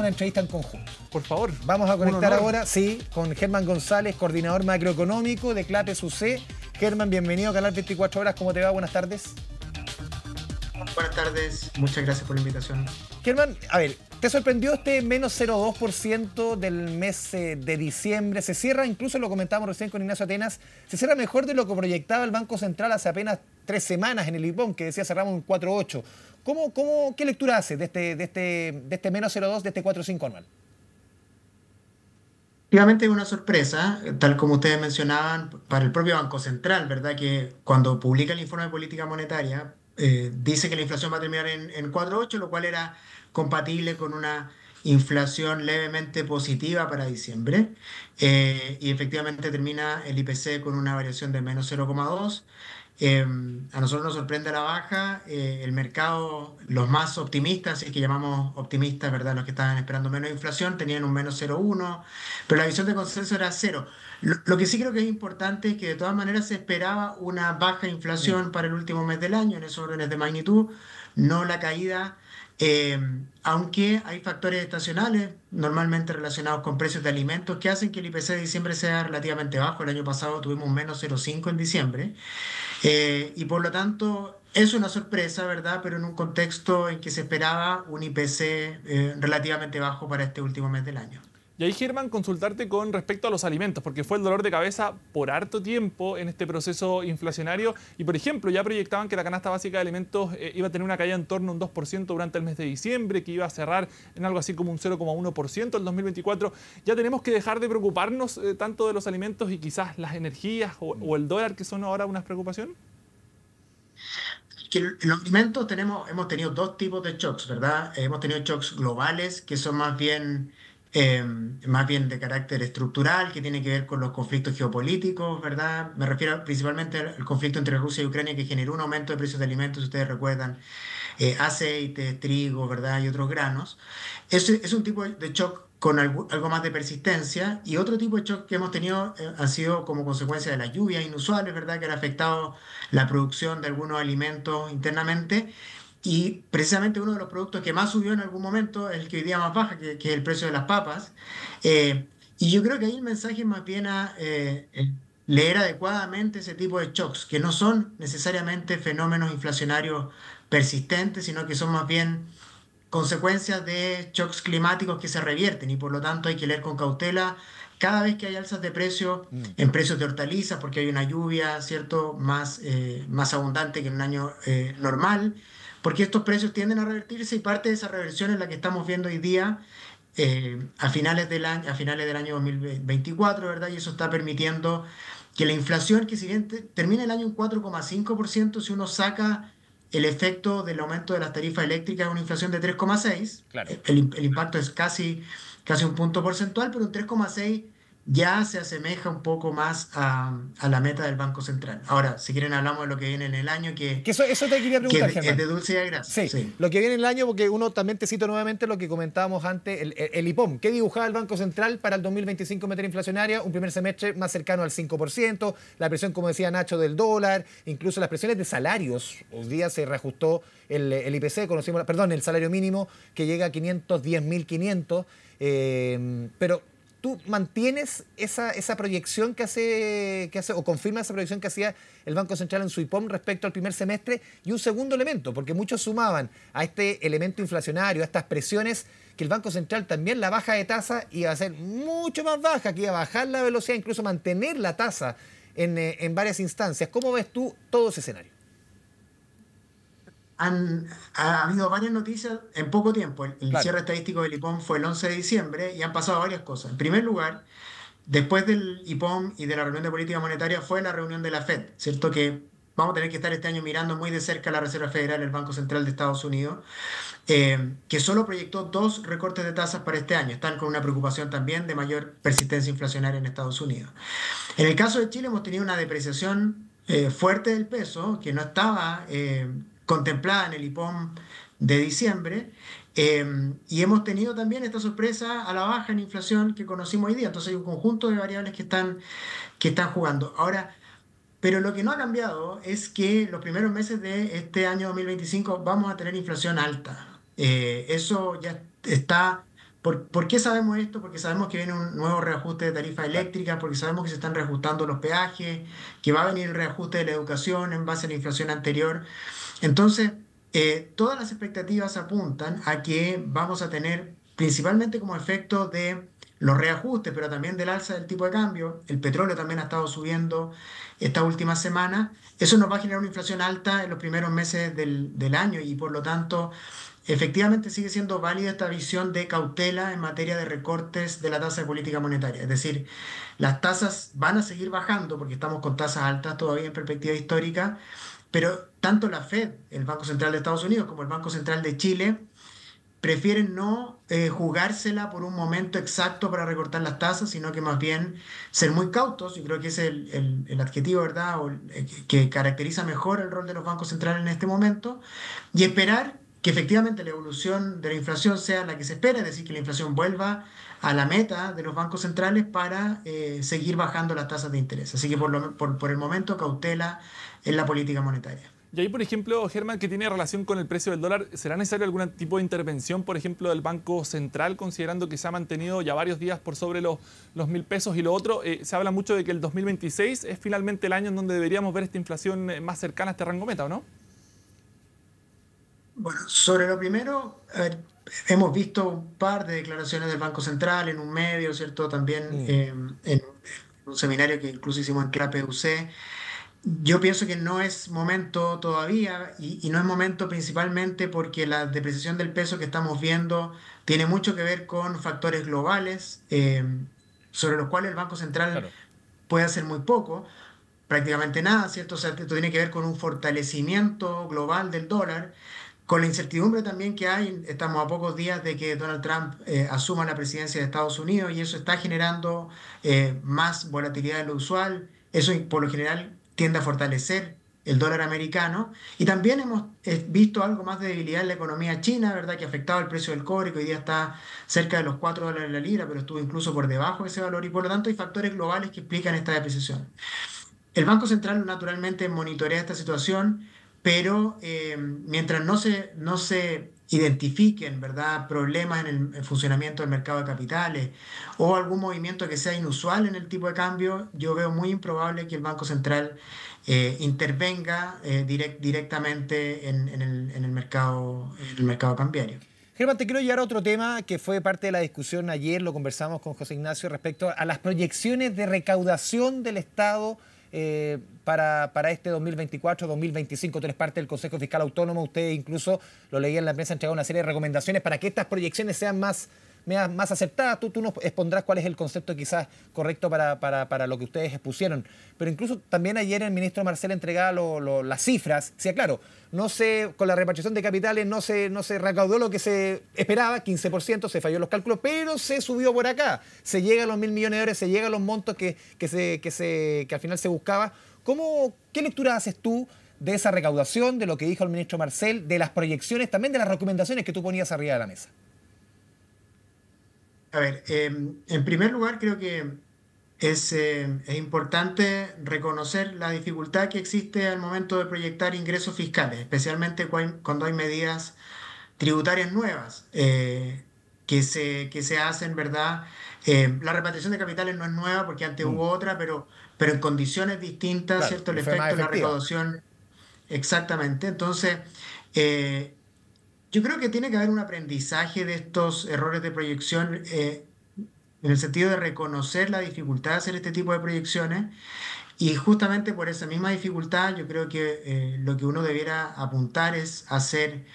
una entrevista en conjunto. Por favor. Vamos a conectar ahora, sí, con Germán González, coordinador macroeconómico de Clapes UC. Germán, bienvenido a Canal 24 Horas. ¿Cómo te va? Buenas tardes. Buenas tardes, muchas gracias por la invitación. Germán, a ver, ¿te sorprendió este menos 0,2% del mes de diciembre? Se cierra, incluso lo comentábamos recién con Ignacio Atenas, se cierra mejor de lo que proyectaba el Banco Central hace apenas 3 semanas en el IPOM, que decía cerramos un 4,8. ¿Qué lectura hace de este menos 0,2, de este 4,5 anual? Efectivamente es una sorpresa, tal como ustedes mencionaban, para el propio Banco Central, ¿verdad? Que cuando publica el informe de política monetaria, dice que la inflación va a terminar en 4,8, lo cual era compatible con una inflación levemente positiva para diciembre. Y efectivamente termina el IPC con una variación de menos 0,2. A nosotros nos sorprende a la baja. El mercado, los más optimistas, si es que llamamos optimistas, ¿verdad? Los que estaban esperando menos inflación, tenían un menos 0,1, pero la visión de consenso era cero. Lo que sí creo que es importante es que de todas maneras se esperaba una baja inflación para el último mes del año, en esos órdenes de magnitud, no la caída. Aunque hay factores estacionales, normalmente relacionados con precios de alimentos, que hacen que el IPC de diciembre sea relativamente bajo. El año pasado tuvimos un menos 0,5 en diciembre. Y por lo tanto es una sorpresa, ¿verdad? Pero en un contexto en que se esperaba un IPC relativamente bajo para este último mes del año. Y ahí, Germán, consultarte con respecto a los alimentos, porque fue el dolor de cabeza por harto tiempo en este proceso inflacionario. Y, por ejemplo, ya proyectaban que la canasta básica de alimentos iba a tener una caída en torno a un 2% durante el mes de diciembre, que iba a cerrar en algo así como un 0,1% el 2024. ¿Ya tenemos que dejar de preocuparnos tanto de los alimentos y quizás las energías o el dólar, que son ahora una preocupación? Que en los alimentos hemos tenido dos tipos de shocks, ¿verdad? Hemos tenido shocks globales, que son más bien de carácter estructural, que tiene que ver con los conflictos geopolíticos, ¿verdad? Me refiero principalmente al conflicto entre Rusia y Ucrania, que generó un aumento de precios de alimentos, si ustedes recuerdan, aceite, trigo, ¿verdad? Y otros granos. Es un tipo de shock con algo más de persistencia, y otro tipo de shock que hemos tenido han sido como consecuencia de las lluvias inusuales, ¿verdad? Que han afectado la producción de algunos alimentos internamente. Y precisamente uno de los productos que más subió en algún momento es el que hoy día más baja, que es el precio de las papas. Y yo creo que ahí el mensaje es más bien a leer adecuadamente ese tipo de shocks, que no son necesariamente fenómenos inflacionarios persistentes, sino que son más bien consecuencias de shocks climáticos que se revierten, y por lo tanto hay que leer con cautela cada vez que hay alzas de precio en precios de hortalizas, porque hay una lluvia, ¿cierto?, más abundante que en un año normal, porque estos precios tienden a revertirse, y parte de esa reversión es la que estamos viendo hoy día a finales del año 2024, ¿verdad? Y eso está permitiendo que la inflación, que si bien termina el año en 4,5%, si uno saca el efecto del aumento de las tarifas eléctricas, es una inflación de 3,6. Claro. El impacto es casi un punto porcentual, pero un 3,6 ya se asemeja un poco más a la meta del Banco Central. Ahora, si quieren hablamos de lo que viene en el año, que Eso te quería preguntar, es Germán. de dulce y de grasa. Sí, Sí. lo que viene en el año, porque uno también te cito nuevamente lo que comentábamos antes, el IPOM. ¿Qué dibujaba el Banco Central para el 2025 en materia inflacionaria? Un primer semestre más cercano al 5%, la presión, como decía Nacho, del dólar, incluso las presiones de salarios. Hoy día se reajustó el IPC, el salario mínimo, que llega a 510.500, pero ¿tú mantienes esa proyección que hace, o confirma esa proyección que hacía el Banco Central en su IPOM respecto al primer semestre? Y un segundo elemento, porque muchos sumaban a este elemento inflacionario, a estas presiones, que el Banco Central también la baja de tasa iba a ser mucho más baja, que iba a bajar la velocidad, incluso mantener la tasa en varias instancias. ¿Cómo ves tú todo ese escenario? Ha habido varias noticias en poco tiempo. El Claro. cierre estadístico del IPOM fue el 11 de diciembre y han pasado varias cosas. En primer lugar, después del IPOM y de la reunión de política monetaria fue la reunión de la Fed, ¿cierto? Que vamos a tener que estar este año mirando muy de cerca la Reserva Federal, el Banco Central de Estados Unidos, que solo proyectó 2 recortes de tasas para este año. Están con una preocupación también de mayor persistencia inflacionaria en Estados Unidos. En el caso de Chile hemos tenido una depreciación fuerte del peso, que no estaba contemplada en el IPOM de diciembre, y hemos tenido también esta sorpresa a la baja en inflación que conocimos hoy día. Entonces hay un conjunto de variables que están jugando. Ahora, pero lo que no ha cambiado es que los primeros meses de este año 2025 vamos a tener inflación alta. Eso ya está ¿Por qué sabemos esto? Porque sabemos que viene un nuevo reajuste de tarifa eléctrica, porque sabemos que se están reajustando los peajes, que va a venir el reajuste de la educación en base a la inflación anterior. Entonces, todas las expectativas apuntan a que vamos a tener, principalmente como efecto de los reajustes, pero también del alza del tipo de cambio, el petróleo también ha estado subiendo esta última semana, eso nos va a generar una inflación alta en los primeros meses del año y por lo tanto, efectivamente sigue siendo válida esta visión de cautela en materia de recortes de la tasa de política monetaria. Es decir, las tasas van a seguir bajando porque estamos con tasas altas todavía en perspectiva histórica, pero tanto la Fed, el Banco Central de Estados Unidos, como el Banco Central de Chile, prefieren no jugársela por un momento exacto para recortar las tasas, sino que más bien ser muy cautos, y creo que ese es el adjetivo, ¿verdad?, que caracteriza mejor el rol de los bancos centrales en este momento, y esperar que efectivamente la evolución de la inflación sea la que se espera, es decir, que la inflación vuelva a la meta de los bancos centrales para seguir bajando las tasas de interés. Así que por el momento cautela en la política monetaria. Y ahí, por ejemplo, Germán, que tiene relación con el precio del dólar, ¿será necesario algún tipo de intervención, por ejemplo, del Banco Central, considerando que se ha mantenido ya varios días por sobre los 1.000 pesos? Y lo otro, se habla mucho de que el 2026 es finalmente el año en donde deberíamos ver esta inflación más cercana a este rango meta, ¿o no? Bueno, sobre lo primero, hemos visto un par de declaraciones del Banco Central en un medio, ¿cierto? También en un seminario que incluso hicimos en CLAPE UC. Yo pienso que no es momento todavía y no es momento principalmente porque la depreciación del peso que estamos viendo tiene mucho que ver con factores globales sobre los cuales el Banco Central Claro. puede hacer muy poco, prácticamente nada, ¿cierto? O sea, esto tiene que ver con un fortalecimiento global del dólar, con la incertidumbre también que hay. Estamos a pocos días de que Donald Trump asuma la presidencia de Estados Unidos y eso está generando más volatilidad de lo usual. Eso por lo general tiende a fortalecer el dólar americano. Y también hemos visto algo más de debilidad en la economía china, ¿verdad? Que ha afectado el precio del cobre, que hoy día está cerca de los $4 la libra, pero estuvo incluso por debajo de ese valor. Y por lo tanto hay factores globales que explican esta depreciación. El Banco Central naturalmente monitorea esta situación, pero mientras no se identifiquen, ¿verdad?, problemas en el funcionamiento del mercado de capitales o algún movimiento que sea inusual en el tipo de cambio, yo veo muy improbable que el Banco Central intervenga directamente en el mercado cambiario. Germán, te quiero llevar a otro tema que fue parte de la discusión ayer, lo conversamos con José Ignacio respecto a las proyecciones de recaudación del Estado para este 2024-2025. Tú eres parte del Consejo Fiscal Autónomo, usted incluso, lo leí en la prensa, entregado una serie de recomendaciones para que estas proyecciones sean más acertadas. Tú nos expondrás cuál es el concepto quizás correcto para lo que ustedes expusieron. Pero incluso también ayer el ministro Marcel entregaba las cifras. Sí, claro, con la repatriación de capitales no se recaudó lo que se esperaba, 15%, se falló los cálculos, pero se subió por acá. Se llega a los 1.000 millones de dólares, se llega a los montos que al final se buscaba. ¿Qué lectura haces tú de esa recaudación, de lo que dijo el ministro Marcel, de las proyecciones, también de las recomendaciones que tú ponías arriba de la mesa? A ver, en primer lugar creo que es importante reconocer la dificultad que existe al momento de proyectar ingresos fiscales, especialmente cuando hay medidas tributarias nuevas que se hacen, ¿verdad? La repatriación de capitales no es nueva porque antes hubo otra, pero en condiciones distintas, Claro, ¿cierto? El y fue más efecto de la efectiva. recaudación, exactamente. Entonces, yo creo que tiene que haber un aprendizaje de estos errores de proyección en el sentido de reconocer la dificultad de hacer este tipo de proyecciones y justamente por esa misma dificultad yo creo que lo que uno debiera apuntar es a ser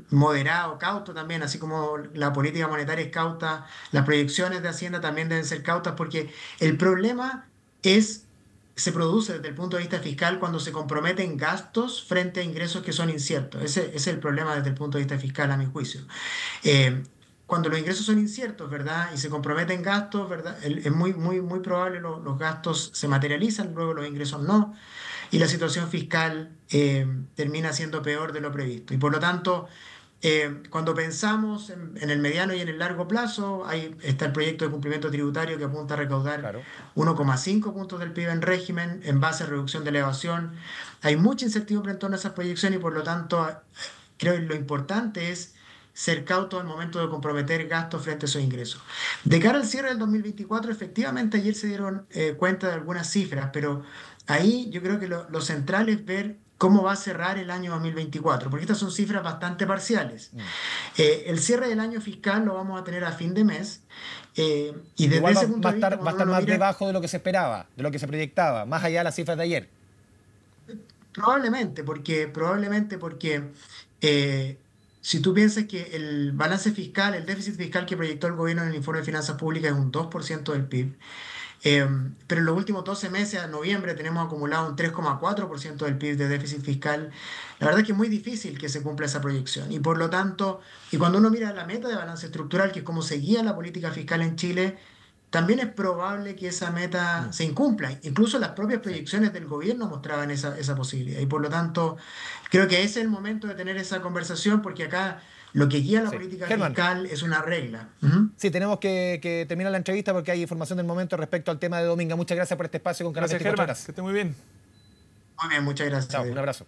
moderado, cauto también, así como la política monetaria es cauta, las proyecciones de Hacienda también deben ser cautas porque el problema se produce desde el punto de vista fiscal cuando se comprometen gastos frente a ingresos que son inciertos. Ese es el problema desde el punto de vista fiscal, a mi juicio. Eh, Cuando los ingresos son inciertos, ¿verdad? Y se comprometen gastos, ¿verdad? Es muy probable los gastos se materializan, luego los ingresos no, y la situación fiscal termina siendo peor de lo previsto. Y por lo tanto, cuando pensamos en el mediano y en el largo plazo, ahí está el proyecto de cumplimiento tributario que apunta a recaudar Claro. 1,5 puntos del PIB en régimen en base a reducción de la evasión. Hay mucha incertidumbre en torno a esas proyecciones y por lo tanto creo que lo importante es ser cautos al momento de comprometer gastos frente a esos ingresos. De cara al cierre del 2024, efectivamente ayer se dieron cuenta de algunas cifras, pero ahí yo creo que lo central es ver cómo va a cerrar el año 2024, porque estas son cifras bastante parciales. El cierre del año fiscal lo vamos a tener a fin de mes, y desde Igual ese punto de vista, va a cuando estar uno más mira, debajo de lo que se esperaba, de lo que se proyectaba, más allá de las cifras de ayer. probablemente porque eh, si tú piensas que el balance fiscal, el déficit fiscal que proyectó el gobierno en el informe de finanzas públicas es un 2% del PIB, eh, pero en los últimos 12 meses, a noviembre, tenemos acumulado un 3,4% del PIB de déficit fiscal. La verdad es que es muy difícil que se cumpla esa proyección. Y por lo tanto, y cuando uno mira la meta de balance estructural, que es cómo se guía la política fiscal en Chile, también es probable que esa meta se incumpla. Incluso las propias Sí. proyecciones del gobierno mostraban esa posibilidad. Y por lo tanto, creo que ese es el momento de tener esa conversación, porque acá lo que guía la Sí. política Germán, fiscal es una regla. Ujú. sí, tenemos que terminar la entrevista porque hay información del momento respecto al tema de Dominga. Muchas gracias por este espacio con Canal Gracias, 24 Germán. Horas. Que esté muy bien. Muy bien, muchas gracias. Chao, un abrazo.